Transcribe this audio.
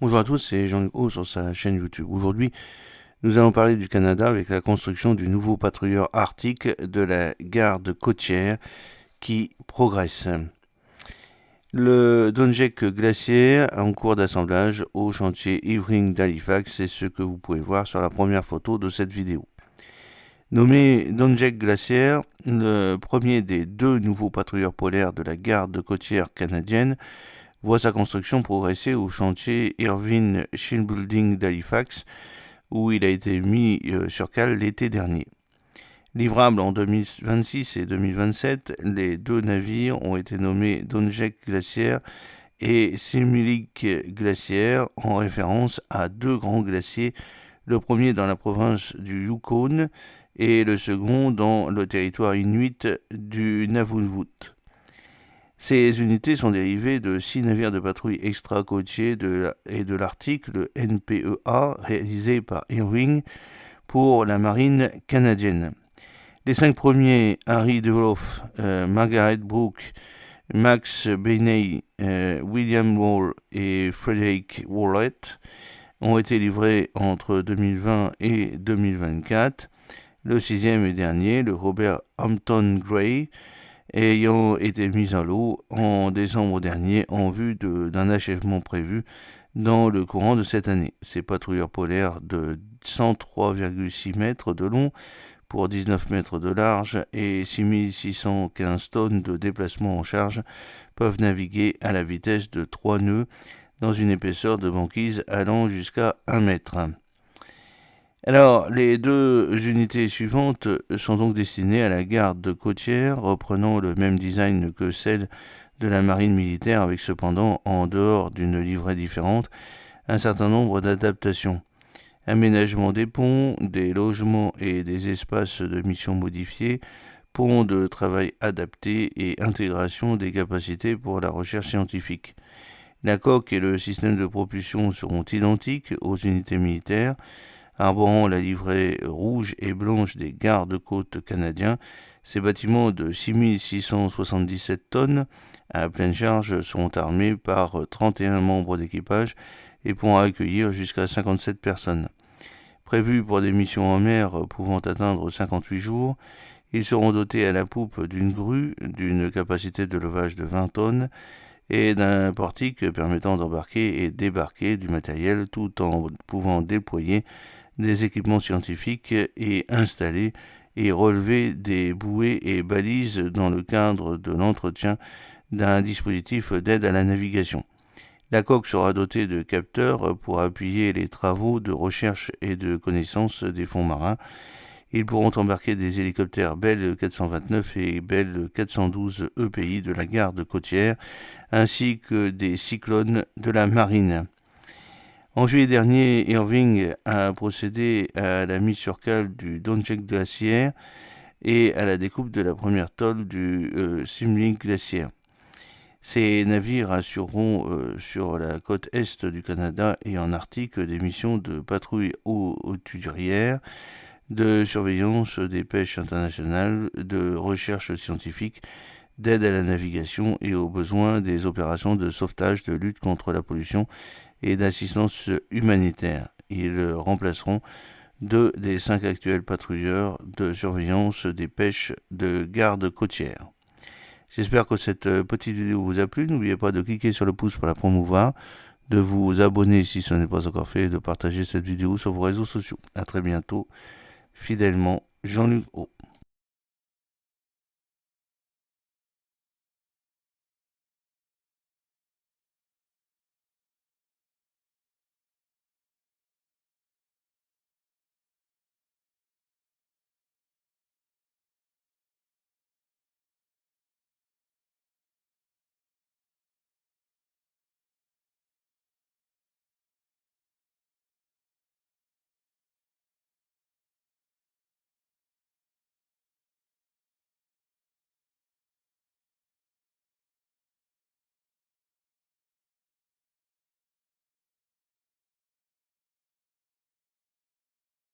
Bonjour à tous, c'est Jean-Luc Haut sur sa chaîne YouTube. Aujourd'hui, nous allons parler du Canada avec la construction du nouveau patrouilleur arctique de la garde côtière qui progresse. Le Donjek glaciaire en cours d'assemblage au chantier Irving d'Halifax, c'est ce que vous pouvez voir sur la première photo de cette vidéo. Nommé Donjek glaciaire, le premier des deux nouveaux patrouilleurs polaires de la garde côtière canadienne, voit sa construction progresser au chantier Irving Shipbuilding d'Halifax, où il a été mis sur cale l'été dernier. Livrables en 2026 et 2027, les deux navires ont été nommés Donjek glaciaire et Simulik glaciaire en référence à deux grands glaciers, le premier dans la province du Yukon et le second dans le territoire inuit du Nunavut. Ces unités sont dérivées de 6 navires de patrouille extra-côtiers et de l'Arctique, le NPEA, réalisé par Irving pour la marine canadienne. Les 5 premiers, Harry DeWolf, Margaret Brooke, Max Bainey, William Wall et Frederick Wallet, ont été livrés entre 2020 et 2024. Le 6e et dernier, le Robert Hampton Gray, ayant été mis à l'eau en décembre dernier en vue d'un achèvement prévu dans le courant de cette année. Ces patrouilleurs polaires de 103,6 mètres de long pour 19 mètres de large et 6615 tonnes de déplacement en charge peuvent naviguer à la vitesse de 3 nœuds dans une épaisseur de banquise allant jusqu'à 1 mètre. Alors, les deux unités suivantes sont donc destinées à la garde côtière, reprenant le même design que celle de la marine militaire, avec cependant, en dehors d'une livrée différente, un certain nombre d'adaptations. Aménagement des ponts, des logements et des espaces de mission modifiés, ponts de travail adaptés et intégration des capacités pour la recherche scientifique. La coque et le système de propulsion seront identiques aux unités militaires, arborant la livrée rouge et blanche des gardes-côtes canadiens. Ces bâtiments de 6677 tonnes à pleine charge seront armés par 31 membres d'équipage et pourront accueillir jusqu'à 57 personnes. Prévus pour des missions en mer pouvant atteindre 58 jours, ils seront dotés à la poupe d'une grue, d'une capacité de levage de 20 tonnes et d'un portique permettant d'embarquer et débarquer du matériel tout en pouvant déployer des équipements scientifiques et installer et relever des bouées et balises dans le cadre de l'entretien d'un dispositif d'aide à la navigation. La coque sera dotée de capteurs pour appuyer les travaux de recherche et de connaissance des fonds marins. Ils pourront embarquer des hélicoptères Bell 429 et Bell 412 EPI de la garde côtière, ainsi que des cyclones de la marine. En juillet dernier, Irving a procédé à la mise sur cale du Donjek glaciaire et à la découpe de la première tôle du Simulik glaciaire. Ces navires assureront sur la côte est du Canada et en Arctique des missions de patrouille hauturière, de surveillance des pêches internationales, de recherche scientifique, d'aide à la navigation et aux besoins des opérations de sauvetage, de lutte contre la pollution et d'assistance humanitaire. Ils remplaceront 2 des 5 actuels patrouilleurs de surveillance des pêches de garde côtière. J'espère que cette petite vidéo vous a plu. N'oubliez pas de cliquer sur le pouce pour la promouvoir, de vous abonner si ce n'est pas encore fait et de partager cette vidéo sur vos réseaux sociaux. A très bientôt. Fidèlement, Jean-Luc Haut.